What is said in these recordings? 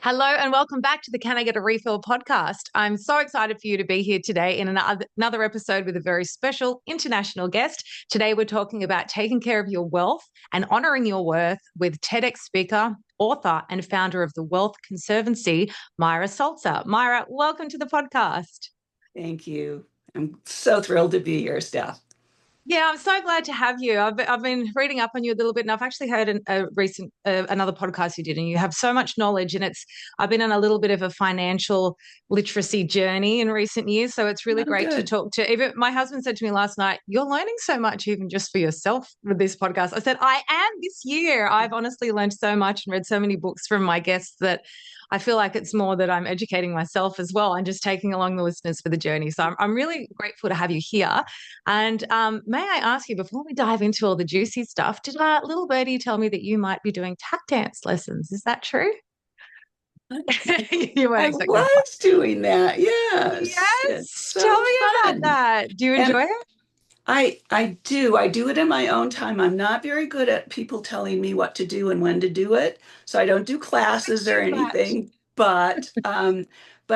Hello and welcome back to the Can I Get a Refill podcast. I'm so excited for you to be here today in another episode with a very special international guest. Today, we're talking about taking care of your wealth and honoring your worth with TEDx speaker, author, and founder of the Wealth Conservancy, Myra Salzer. Myra, welcome to the podcast. Thank you. I'm so thrilled to be here, Steph. Yeah, I'm so glad to have you. I've been reading up on you a little bit, and I've actually heard a recent another podcast you did, and you have so much knowledge. And I've been on a little bit of a financial literacy journey in recent years, so it's really Oh, great to good. talk to. Even my husband said to me last night, "You're learning so much, even just for yourself with this podcast." I said, "I am this year. I've honestly learned so much and read so many books from my guests that." I feel like it's more that I'm educating myself as well and just taking along the listeners for the journey. So I'm really grateful to have you here. And may I ask you, before we dive into all the juicy stuff, did little birdie tell me that you might be doing tap dance lessons? Is that true? You weren't I expecting that. was doing that. Yes. It's Yes. Tell so me about fun. that. Do you And enjoy it? I do. I do it in my own time. I'm not very good at people telling me what to do and when to do it. So I don't do classes or Is that? anything, but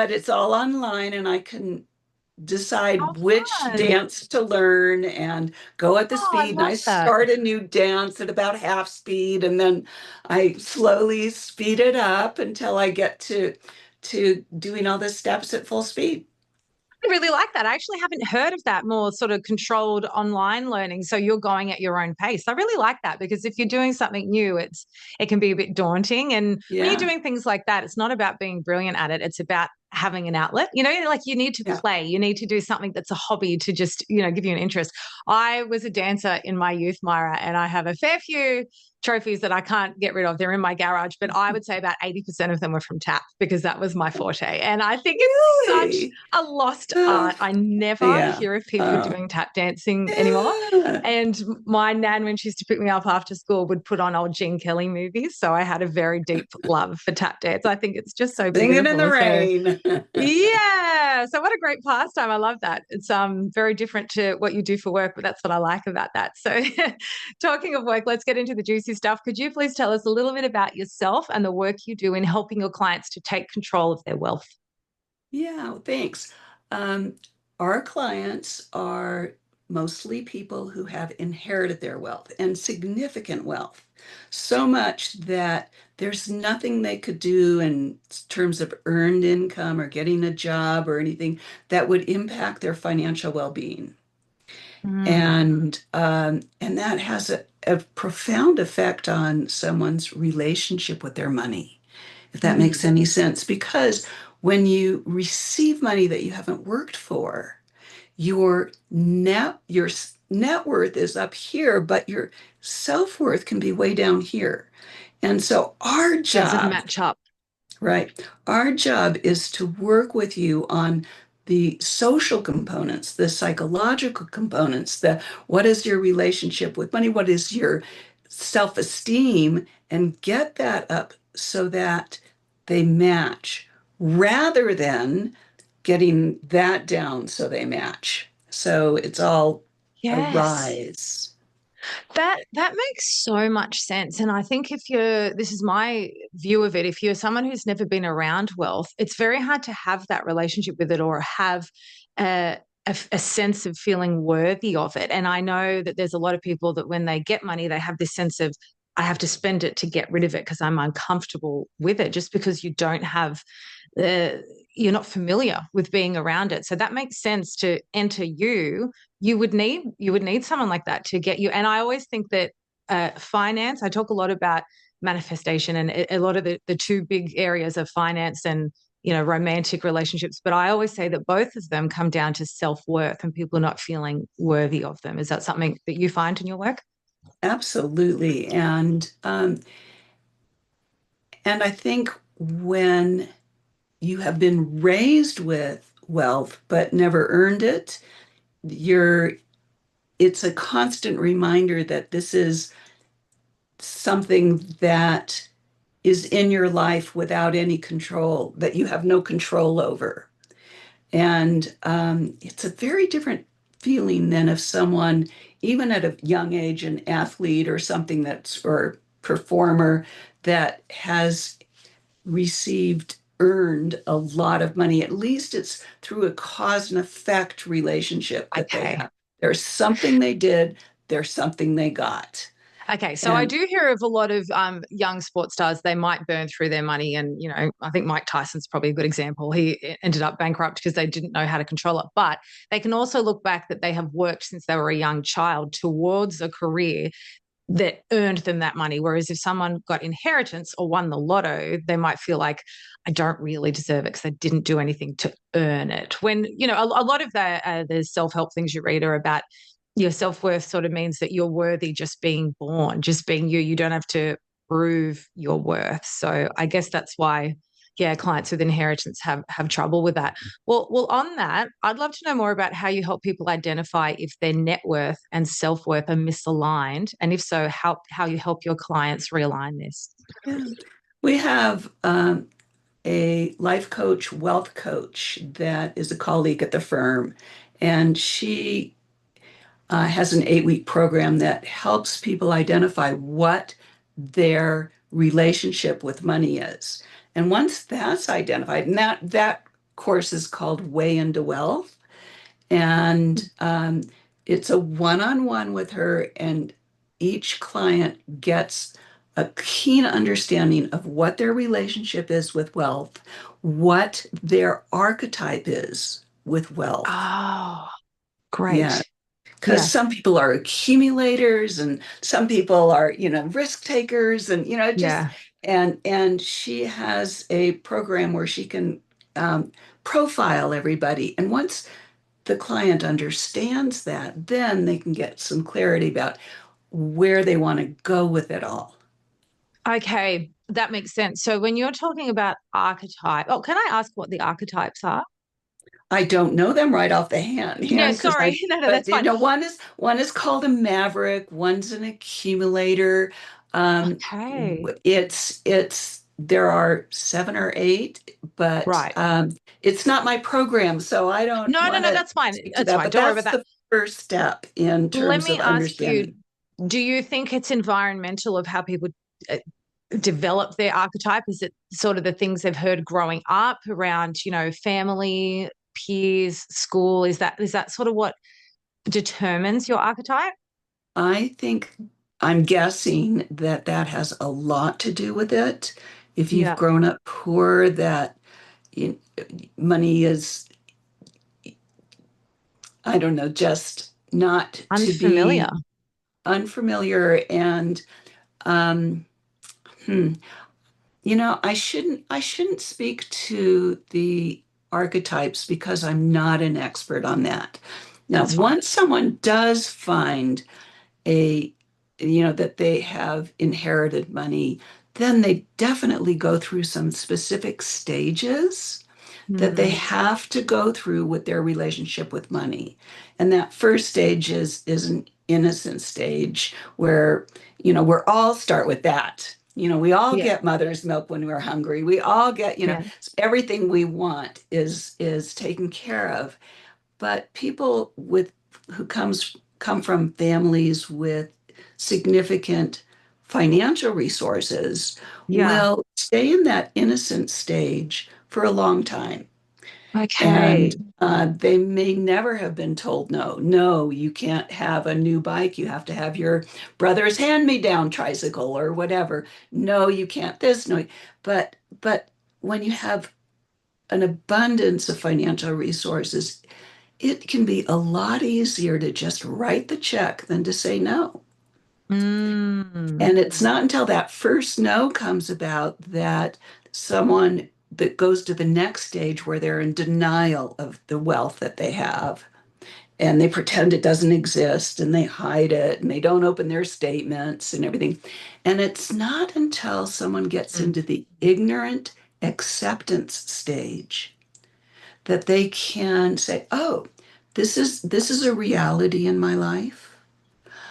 it's all online and I can How decide which fun. dance to learn and go at the Oh, I speed. And love I that. start a new dance at about half speed, and then I slowly speed it up until I get to doing all the steps at full speed. I really like that. I actually haven't heard of that more sort of controlled online learning. So you're going at your own pace. I really like that because if you're doing something new, it can be a bit daunting. And when you're Yeah, doing things like that, it's not about being brilliant at it. It's about having an outlet. Like you need to yeah. play. You need to do something that's a hobby to just, give you an interest. I was a dancer in my youth, Myra, and I have a fair few trophies that I can't get rid of. They're in my garage, but I would say about 80% of them were from tap because that was my forte. And I think it's such Really? a lost Oh, art. I never yeah. hear of people Oh, doing tap dancing anymore. yeah. And my nan, when she used to pick me up after school, would put on old Gene Kelly movies. So I had a very deep love for tap dance. I think it's just so Singing in the beautiful. So rain. yeah. So what a great pastime. I love that. It's very different to what you do for work, but that's what I like about that. So talking of work, let's get into the juicy stuff. Could you please tell us a little bit about yourself and the work you do in helping your clients to take control of their wealth? Yeah, thanks. Um, our clients are mostly people who have inherited their wealth and significant wealth, so much that there's nothing they could do in terms of earned income or getting a job or anything that would impact their financial well-being. Mm. And that has a profound effect on someone's relationship with their money, if that Mm. makes any sense. Because when you receive money that you haven't worked for, your net worth is up here, but your self-worth can be way down here. And so our Doesn't job, match up. right, our job is to work with you on the social components, the psychological components, the what is your relationship with money, what is your self-esteem, and get that up so that they match rather than getting that down so they match. So it's all a Yes. rise. That makes so much sense. And I think if you're, this is my view of it, if you're someone who's never been around wealth, it's very hard to have that relationship with it or have a sense of feeling worthy of it. And I know that there's a lot of people that when they get money, they have this sense of, I have to spend it to get rid of it because I'm uncomfortable with it, just because you don't have uh, you're not familiar with being around it. So that makes sense to enter you would need someone like that to get you. And I always think that finance, I talk a lot about manifestation and a lot of the two big areas of finance and romantic relationships, but I always say that both of them come down to self-worth and people not feeling worthy of them. Is that something that you find in your work? Absolutely. And I think when you have been raised with wealth but never earned it, you're it's a constant reminder that this is something that is in your life without any control, that you have no control over. And it's a very different feeling than if someone, even at a young age, an athlete or something or performer that has earned a lot of money. At least it's through a cause and effect relationship that they Okay. have. There's something they did, there's something they got. Okay, so I And do hear of a lot of young sports stars. They might burn through their money, and I think Mike Tyson's probably a good example. He ended up bankrupt because they didn't know how to control it. But they can also look back that they have worked since they were a young child towards a career that earned them that money. Whereas if someone got inheritance or won the lotto, they might feel like I don't really deserve it because I didn't do anything to earn it. When a lot of the self-help things you read are about your self-worth sort of means that you're worthy just being born, just being you. You don't have to prove your worth. So I guess that's why, yeah, clients with inheritance have trouble with that. Well, on that, I'd love to know more about how you help people identify if their net worth and self-worth are misaligned, and if so, how you help your clients realign this. yeah, we have a life coach, wealth coach that is a colleague at the firm, and she has an 8-week program that helps people identify what their relationship with money is. And once that's identified, and that course is called Way into Wealth, and it's a one-on-one with her, and each client gets a keen understanding of what their relationship is with wealth, what their archetype is with wealth. Oh, Yeah, great. because Yeah, some people are accumulators and some people are, risk takers and, just, yeah. and she has a program where she can profile everybody. And once the client understands that, then they can get some clarity about where they want to go with it all. Okay, that makes sense. So when you're talking about archetype, oh, can I ask what the archetypes are? I don't know them right off the Yeah, hand because sorry. No, but that's fine. one is called a maverick, one's an accumulator. Um, Okay. it's there are 7 or 8, but Right. it's not my program, so I don't No, no, want no, to that's fine. speak to That's that. fine. But Don't worry about that's that. the first step in Let terms me of ask you, understanding. do you think it's environmental of how people uh, develop their archetype? Is it sort of the things they've heard growing up around, family, peers, school? Is that sort of what determines your archetype? I think I'm guessing that that has a lot to do with it. If you've Yeah. grown up poor, that you, money is, I don't know, just not to Unfamiliar. be unfamiliar and um, hmm, I shouldn't speak to the archetypes because I'm not an expert on that. Now, That's fine. once someone does find a that they have inherited money, then they definitely go through some specific stages that they Mm, have to go through with their relationship with money. And that first stage is an innocent stage where, we're all start with that. We all yeah. get mother's milk when we're hungry. We all get, Yeah. everything we want is taken care of. But people who come from families with significant financial resources Yeah. will stay in that innocent stage for a long time. Okay. And they may never have been told, no, no, you can't have a new bike. You have to have your brother's hand-me-down tricycle or whatever. No, you can't this. No, but when you have an abundance of financial resources, it can be a lot easier to just write the check than to say no. Mm, And it's not until that first no comes about that someone that goes to the next stage where they're in denial of the wealth that they have and they pretend it doesn't exist and they hide it and they don't open their statements and everything. And it's not until someone gets mm. into the ignorant acceptance stage that they can say, "Oh, this is a reality in my life.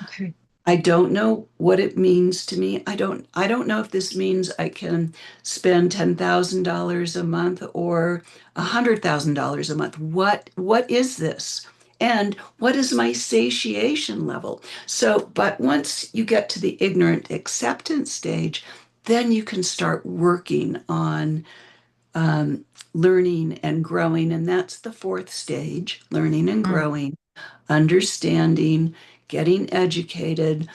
Okay. I don't know what it means to me. I don't know if this means I can spend $10,000 a month or $100,000 a month. What is this? And what is my satiation level?" So, but once you get to the ignorant acceptance stage, then you can start working on learning and growing. And that's the fourth stage, learning and Mm. growing, understanding, getting educated,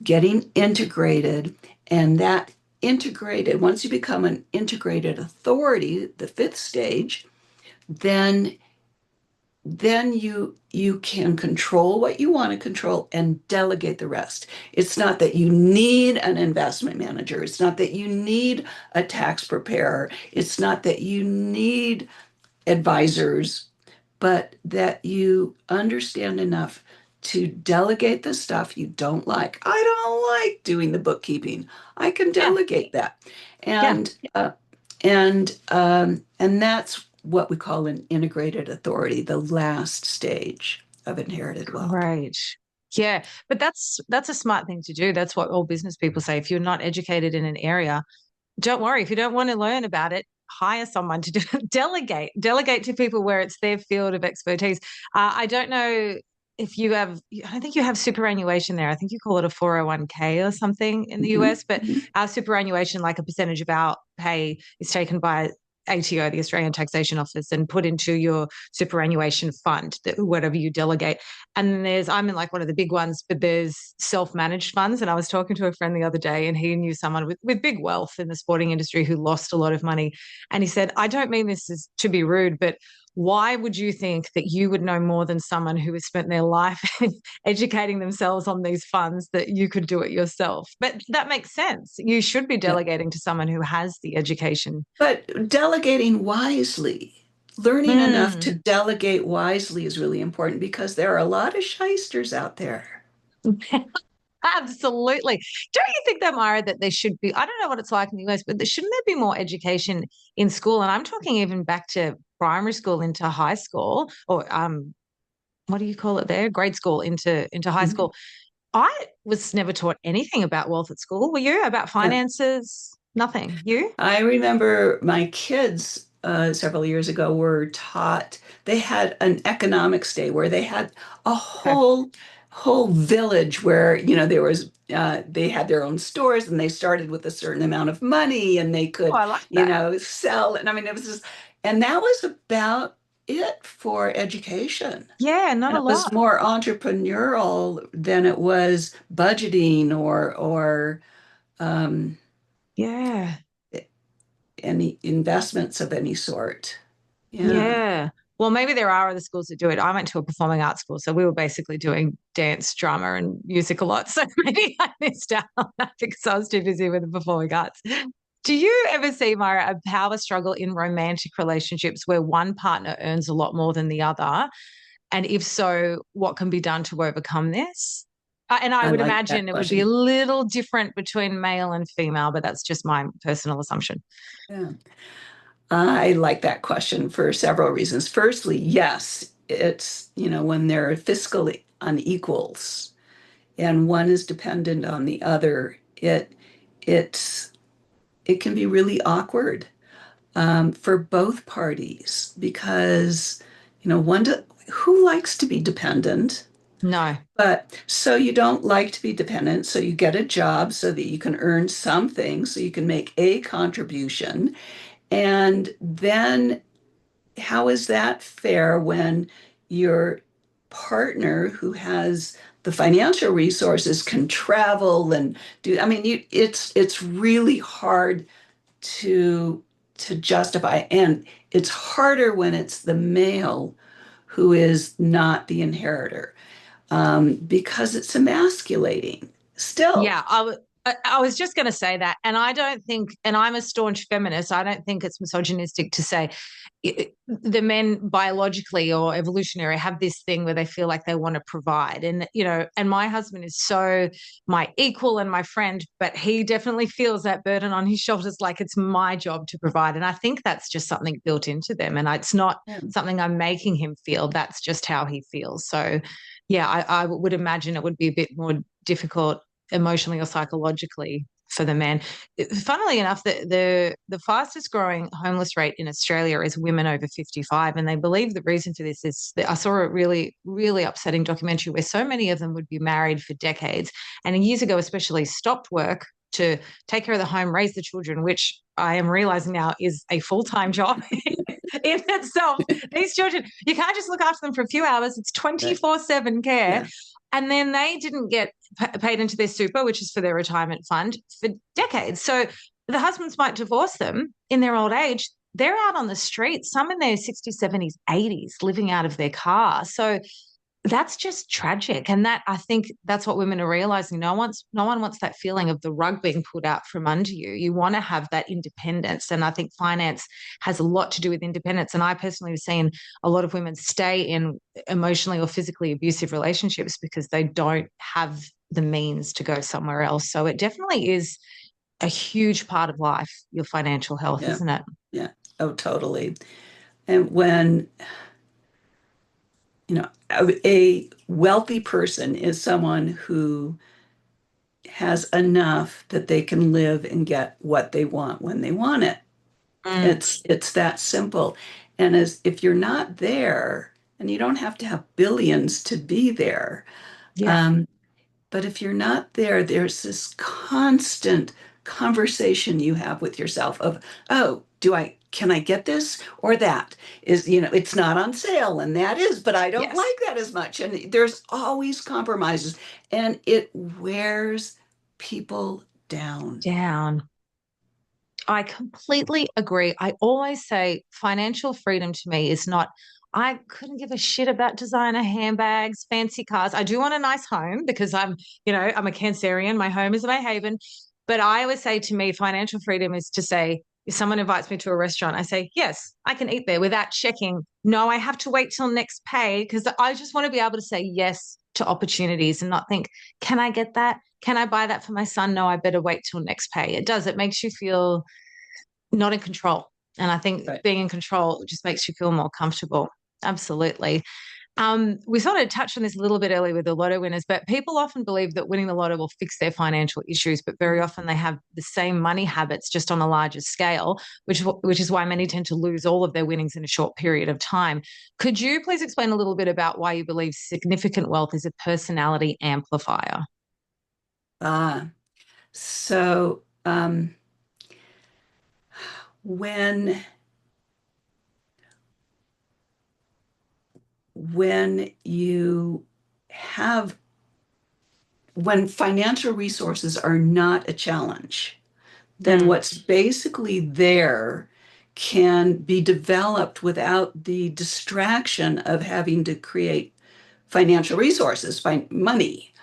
getting integrated. And that integrated, once you become an integrated authority, the fifth stage, then then you can control what you want to control and delegate the rest. It's not that you need an investment manager. It's not that you need a tax preparer. It's not that you need advisors, but that you understand enough to delegate the stuff you don't like. I don't like doing the bookkeeping. I can Yeah. delegate that. Yeah. And that's what we call an integrated authority, the last stage of inherited wealth. Great. Yeah. But that's a smart thing to do. That's what all business people say. If you're not educated in an area, don't worry. If you don't want to learn about it, hire someone to do it. Delegate to people where it's their field of expertise. I don't know if you have, I don't think you have superannuation there. I think you call it a 401k or something in the Mhm, US, but mhm. our superannuation, like a percentage of our pay, is taken by ATO, the Australian Taxation Office, and put into your superannuation fund, whatever you delegate. And I'm in like one of the big ones, but there's self-managed funds. And I was talking to a friend the other day, and he knew someone with big wealth in the sporting industry who lost a lot of money. And he said, I don't mean this is to be rude, but why would you think that you would know more than someone who has spent their life educating themselves on these funds that you could do it yourself? But that makes sense. You should be Yeah. delegating to someone who has the education. But delegating wisely, learning enough to Mm. delegate wisely is really important because there are a lot of shysters out there. Absolutely. Don't you think, though, Myra, that there should be, I don't know what it's like in the US, but shouldn't there be more education in school? And I'm talking even back to primary school into high school, or what do you call it there? Grade school into high Mhm. school. I was never taught anything about wealth at school. Were you? About Yeah. finances? Nothing. You? I remember my kids several years ago were taught, they had an economics day where they had a Okay. whole village where, there was they had their own stores and they started with a certain amount of money and they Oh, could, I like that. sell. And I mean, it was just, and that was about it for education. Yeah, not And a it was lot. more entrepreneurial than it was budgeting or um, Yeah. any investments of any sort. Yeah. Yeah. Well, maybe there are other schools that do it. I went to a performing arts school, so we were basically doing dance, drama, and music a lot. So maybe I missed out on that because I was too busy with the performing arts. Do you ever see, Myra, a power struggle in romantic relationships where one partner earns a lot more than the other? And if so, what can be done to overcome this? And I I would like imagine that it would be a question. little different between male and female, but that's just my personal assumption. Yeah. I like that question for several reasons. Firstly, yes, it's, when there are fiscal unequals and one is dependent on the other, it's it can be really awkward for both parties because, who likes to be dependent? No. But so you don't like to be dependent, so you get a job so that you can earn something, so you can make a contribution. And then how is that fair when your partner who has the financial resources can travel and do, I mean, it's really hard to justify. And it's harder when it's the male who is not the inheritor because it's emasculating. Still, Yeah, I was just going to say that, and I don't think, and I'm a staunch feminist. I don't think it's misogynistic to say the men biologically or evolutionary have this thing where they feel like they want to provide, and and my husband is so my equal and my friend, but he definitely feels that burden on his shoulders, like it's my job to provide, and I think that's just something built into them, and it's not yeah. something I'm making him feel. That's just how he feels. So, yeah, I would imagine it would be a bit more difficult emotionally or psychologically. for the men. Funnily enough, the fastest growing homeless rate in Australia is women over 55. And they believe the reason for this is that I saw a really, really upsetting documentary where so many of them would be married for decades and years ago, especially stopped work to take care of the home, raise the children, which I am realizing now is a full-time job in itself. These children, you can't just look after them for a few hours. It's Right. 24/7 care. Yeah. And then they didn't get paid into their super, which is for their retirement fund, for decades. So the husbands might divorce them in their old age. They're out on the streets, some in their 60s, 70s, 80s, living out of their car. So that's just tragic. And that, I think that's what women are realizing. No one wants that feeling of the rug being pulled out from under you. You want to have that independence. And I think finance has a lot to do with independence. And I personally have seen a lot of women stay in emotionally or physically abusive relationships because they don't have the means to go somewhere else. So it definitely is a huge part of life, your financial health, Yeah. isn't it? Yeah. Oh, totally. And when, a wealthy person is someone who has enough that they can live and get what they want when they want it. Mm, It's that simple. And as if you're not there, and you don't have to have billions to be there, yeah. um, but if you're not there, there's this constant conversation you have with yourself of, oh, can I get this or that? It's not on sale and that is, but I don't Yes. like that as much. And there's always compromises and it wears people down. Down. I completely agree. I always say financial freedom to me is not, I couldn't give a shit about designer handbags, fancy cars. I do want a nice home because I'm a Cancerian. My home is my haven. But I always say to me, financial freedom is to say, if someone invites me to a restaurant, I say, yes, I can eat there without checking. No, I have to wait till next pay because I just want to be able to say yes to opportunities and not think, can I get that? Can I buy that for my son? No, I better wait till next pay. It does. It makes you feel not in control. And I think Right. being in control just makes you feel more comfortable. Absolutely. We sort of touched on this a little bit earlier with the lotto winners, but people often believe that winning the lotto will fix their financial issues, but very often they have the same money habits just on a larger scale, which is why many tend to lose all of their winnings in a short period of time. Could you please explain a little bit about why you believe significant wealth is a personality amplifier? Ah, so when when you have when financial resources are not a challenge, then Mm, what's basically there can be developed without the distraction of having to create financial resources, find money.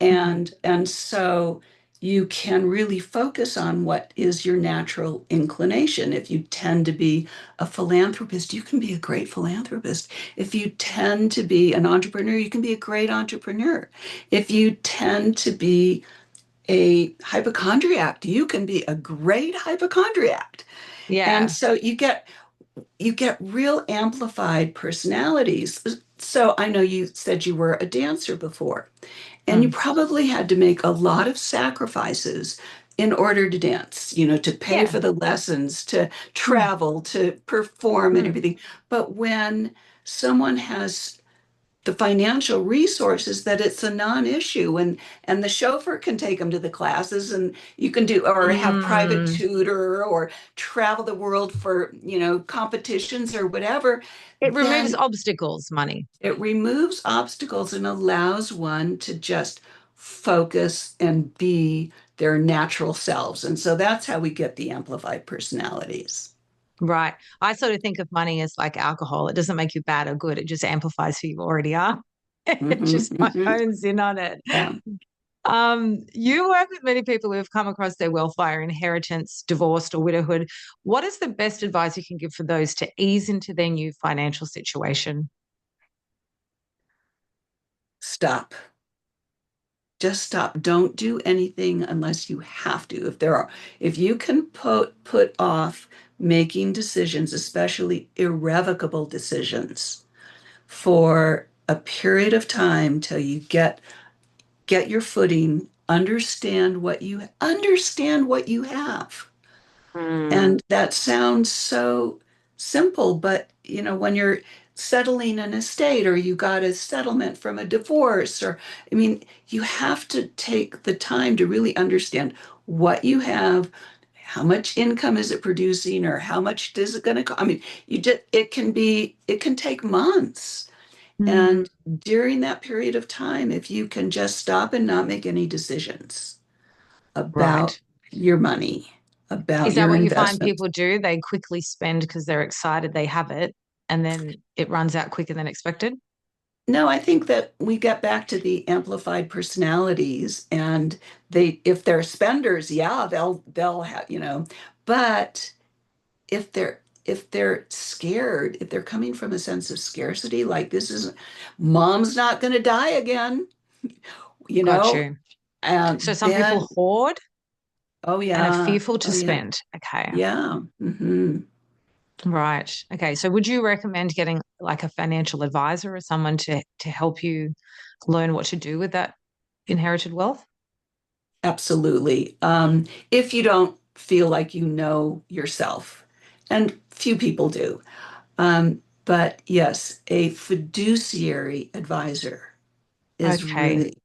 mm, And so you can really focus on what is your natural inclination. If you tend to be a philanthropist, you can be a great philanthropist. If you tend to be an entrepreneur, you can be a great entrepreneur. If you tend to be a hypochondriac, you can be a great hypochondriac. And yeah. so you get real amplified personalities. So I know you said you were a dancer before. And you Mm, probably had to make a lot of sacrifices in order to dance, to pay yeah. for the lessons, to Mm, travel, to perform and mm, everything. But when someone has the financial resources that it's a non-issue and the chauffeur can take them to the classes and you can do or have private mm. tutor or travel the world for competitions or whatever, It removes then obstacles, money. it removes obstacles and allows one to just focus and be their natural selves. And so that's how we get the amplified personalities. Right. I sort of think of money as like alcohol. It doesn't make you bad or good. It just amplifies who you already are. It Hmm. just Hmm. hones in on it. Yeah. You work with many people who have come across their wealth via inheritance, divorced, or widowhood. What is the best advice you can give for those to ease into their new financial situation? Stop. Just stop. Don't do anything unless you have to. If you can put off making decisions, especially irrevocable decisions, for a period of time till you get your footing understand what you have. Mm, And that sounds so simple, but when you're settling an estate or you got a settlement from a divorce, or I mean, you have to take the time to really understand what you have, how much income is it producing, or how much is it going to cost. I mean, it can take months. mm, And during that period of time, if you can just stop and not make any decisions about right. your money, about Is that your what you find investments. people do? They quickly spend because they're excited they have it, and then it runs out quicker than expected? No, I think that we get back to the amplified personalities, and if they're spenders, yeah, they'll have, but if they're scared, if they're coming from a sense of scarcity, like this isn't, mom's not going to die again, you Got know, you. So and some people then, hoard oh and are yeah, fearful to oh yeah, spend. Okay. yeah, Right. Okay. So would you recommend getting like a financial advisor or someone to help you learn what to do with that inherited wealth? absolutely. If you don't feel like you know yourself, and few people do. But yes, a fiduciary advisor is Okay. really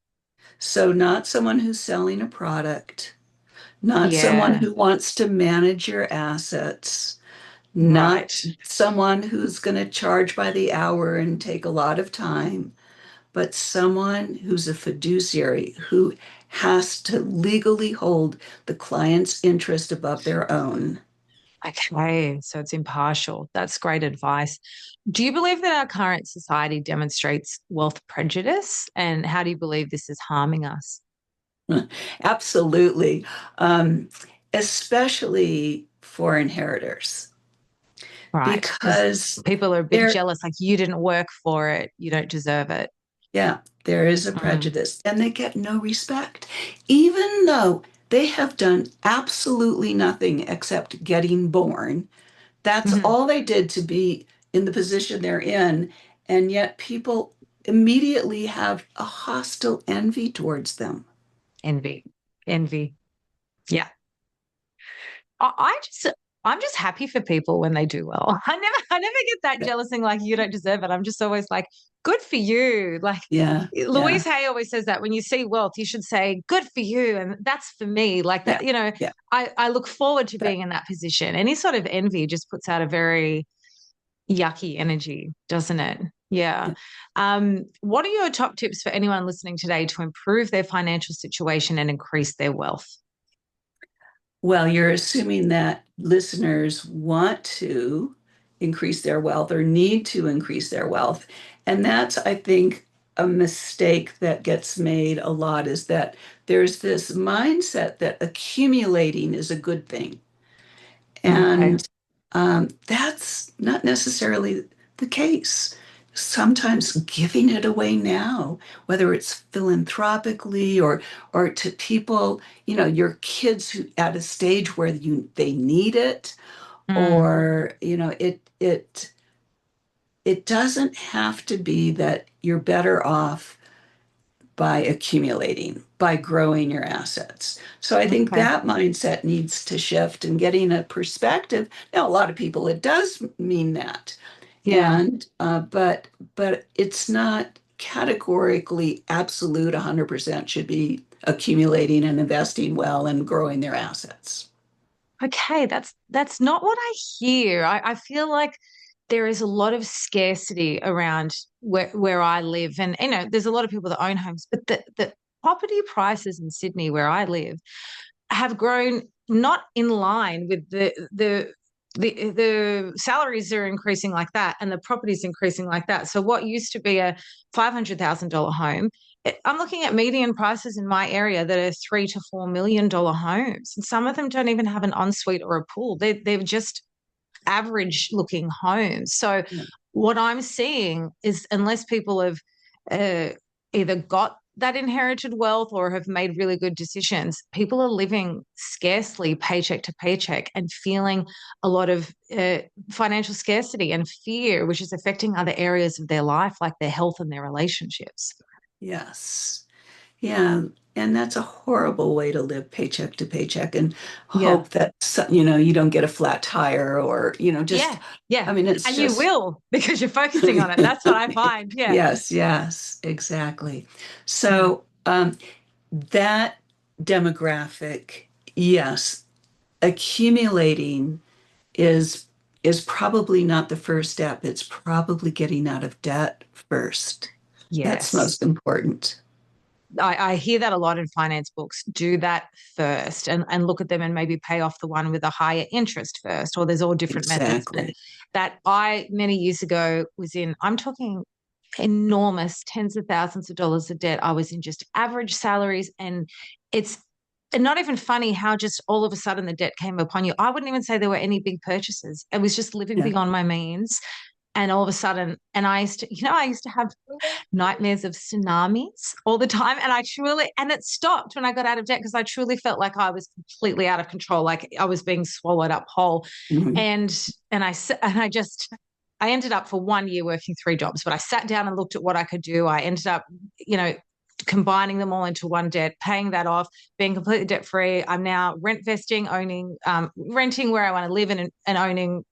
so not someone who's selling a product, not someone Yeah. who wants to manage your assets, not Right. someone who's going to charge by the hour and take a lot of time, but someone who's a fiduciary who has to legally hold the client's interest above their own. Okay. So it's impartial. That's great advice. Do you believe that our current society demonstrates wealth prejudice? And how do you believe this is harming us? Absolutely. Um, Especially for inheritors, Right. Because because people are a bit there, jealous, like you didn't work for it, you don't deserve it. yeah, there is a Mm, prejudice, and they get no respect, even though they have done absolutely nothing except getting born. That's mhm. all they did to be in the position they're in, and yet people immediately have a hostile envy towards them. Envy. Envy. Yeah. I just I'm just happy for people when they do well. I never get that Yeah, jealous thing like you don't deserve it. I'm just always like, good for you. Like yeah, yeah, Louise Hay always says that when you see wealth, you should say, good for you. And that's for me. Like yeah, that, yeah. I look forward to That, being in that position. Any sort of envy just puts out a very yucky energy, doesn't it? Yeah. yeah. What are your top tips for anyone listening today to improve their financial situation and increase their wealth? Well, you're assuming that listeners want to increase their wealth or need to increase their wealth. And that's, I think, a mistake that gets made a lot is that there's this mindset that accumulating is a good thing. Okay. And that's not necessarily the case. Sometimes giving it away now, whether it's philanthropically or to people, your kids who at a stage where they need it, Mm, or it doesn't have to be that you're better off by accumulating, by growing your assets. So I think okay. that mindset needs to shift and getting a perspective. Now, a lot of people, it does mean that, Yeah. and but it's not categorically absolute 100% should be accumulating and investing well and growing their assets. Okay, that's not what I hear. I feel like there is a lot of scarcity around where I live. And there's a lot of people that own homes, but the property prices in Sydney where I live have grown not in line with the salaries are increasing like that and the property's increasing like that. So what used to be a $500,000 home, I'm looking at median prices in my area that are $3 to $4 million homes, and some of them don't even have an ensuite or a pool. They're just average looking homes. So Yeah. what I'm seeing is unless people have uh, either got that inherited wealth or have made really good decisions, people are living scarcely paycheck to paycheck and feeling a lot of financial scarcity and fear, which is affecting other areas of their life, like their health and their relationships. Yes. Yeah, and that's a horrible way to live paycheck to paycheck and Yeah. hope that you don't get a flat tire or just Yeah. Yeah. I mean it's And you just will because you're focusing on it. That's what I find. Yeah. yes, yes, exactly. Mm. So that demographic, yes, accumulating is is probably not the first step. It's probably getting out of debt first. That's Yes. most important. I hear that a lot in finance books. Do that first and look at them and maybe pay off the one with a higher interest first, or there's all different methods. But Exactly. that I many years ago was in, I'm talking enormous tens of thousands of dollars of debt. I was in just average salaries, and it's not even funny how just all of a sudden the debt came upon you. I wouldn't even say there were any big purchases. I was just living Yeah. beyond my means. And all of a sudden, and I used to have nightmares of tsunamis all the time. And and it stopped when I got out of debt because I truly felt like I was completely out of control, like I was being swallowed up whole. Mhm. And, I ended up for 1 year working 3 jobs, but I sat down and looked at what I could do. I ended up, you know, combining them all into one debt, paying that off, being completely debt free. I'm now rent vesting, owning, renting where I want to live, and owning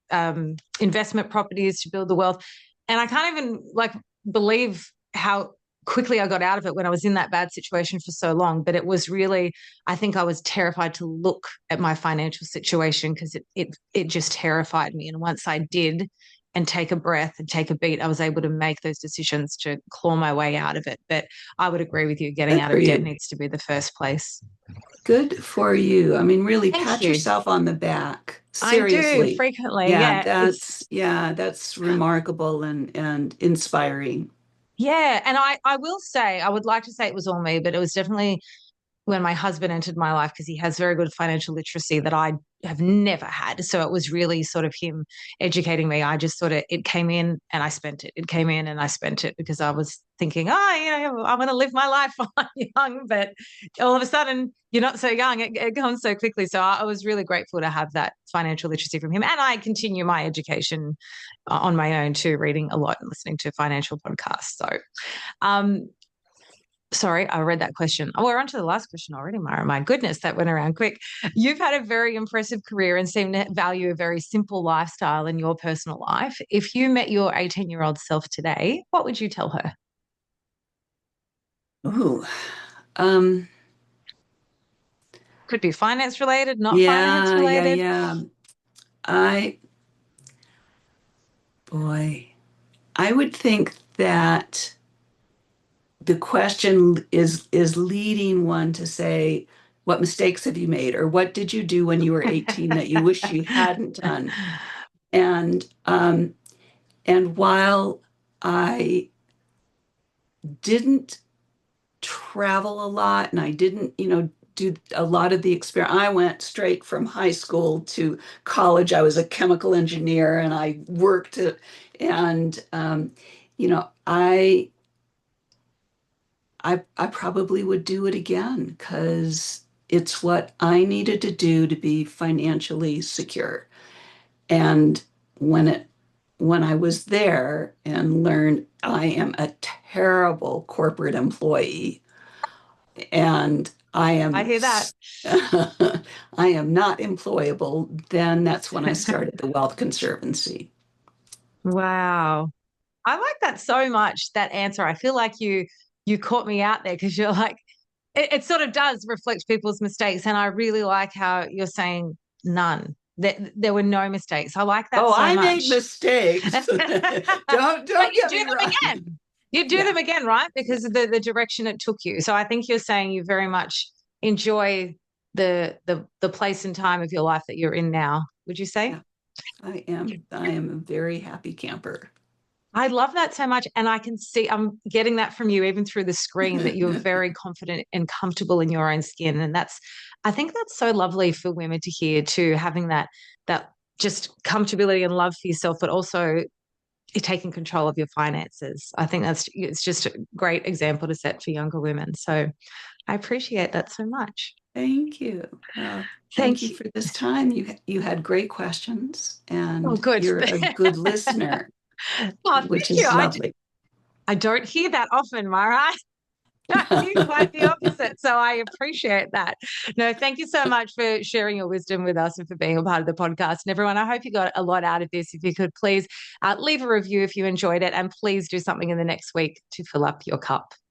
investment properties to build the wealth. And I can't even like believe how quickly I got out of it when I was in that bad situation for so long. But it was really, I think I was terrified to look at my financial situation because it just terrified me. And once I did, and take a breath and take a beat, I was able to make those decisions to claw my way out of it. But I would agree with you, getting Good out for of debt you. needs to be the first place. Good for you. I mean, really Thank pat you. yourself on the back. I do Seriously. frequently. Yeah. Yeah, that's remarkable and inspiring. Yeah. And I will say, I would like to say it was all me, but it was definitely when my husband entered my life because he has very good financial literacy that I have never had. So it was really sort of him educating me. I just sort of, it came in and I spent it. It came in and I spent it because I was thinking, oh, I want to live my life while I'm young. But all of a sudden, you're not so young. It comes so quickly. So I was really grateful to have that financial literacy from him. And I continue my education on my own too, reading a lot and listening to financial podcasts. So, um, sorry, I read that question. Oh, we're on to the last question already, Myra. My goodness, that went around quick. You've had a very impressive career and seem to value a very simple lifestyle in your personal life. If you met your 18-year-old self today, what would you tell her? Ooh. Um, Could be finance related, not finance yeah, yeah, related. yeah. I, boy, I would think that the question is leading one to say, what mistakes have you made? Or what did you do when you were 18 that you wish you hadn't done? And while I didn't travel a lot and I didn't, do a lot of the experience. I went straight from high school to college. I was a chemical engineer and I worked and you know, I probably would do it again because it's what I needed to do to be financially secure. And when it when I was there and learned I am a terrible corporate employee and I hear that. I am not employable, then that's when I started the Wealth Conservancy. Wow. I like that so much, that answer. I feel like you caught me out there because you're like, it sort of does reflect people's mistakes. And I really like how you're saying none. There were no mistakes. I like that Oh, so I made much. mistakes. But Don't you get do me them wrong. again. You do Yeah, them again, right? yeah, Because of the direction it took you. So I think you're saying you very much enjoy the place and time of your life that you're in now. Would you say? yeah. I am a very happy camper. I love that so much. And I can see I'm getting that from you even through the screen that you're very confident and comfortable in your own skin. And I think that's so lovely for women to hear too, having that just comfortability and love for yourself, but also taking control of your finances. I think it's just a great example to set for younger women. So I appreciate that so much. Thank you. Well, thank Thank you you. for this time. You had great questions Oh, and good. you're a good listener, Oh, which thank you. is lovely. I don't hear that often, Mara. You're quite the opposite. So I appreciate that. No, thank you so much for sharing your wisdom with us and for being a part of the podcast. And everyone, I hope you got a lot out of this. If you could please leave a review if you enjoyed it, and please do something in the next week to fill up your cup.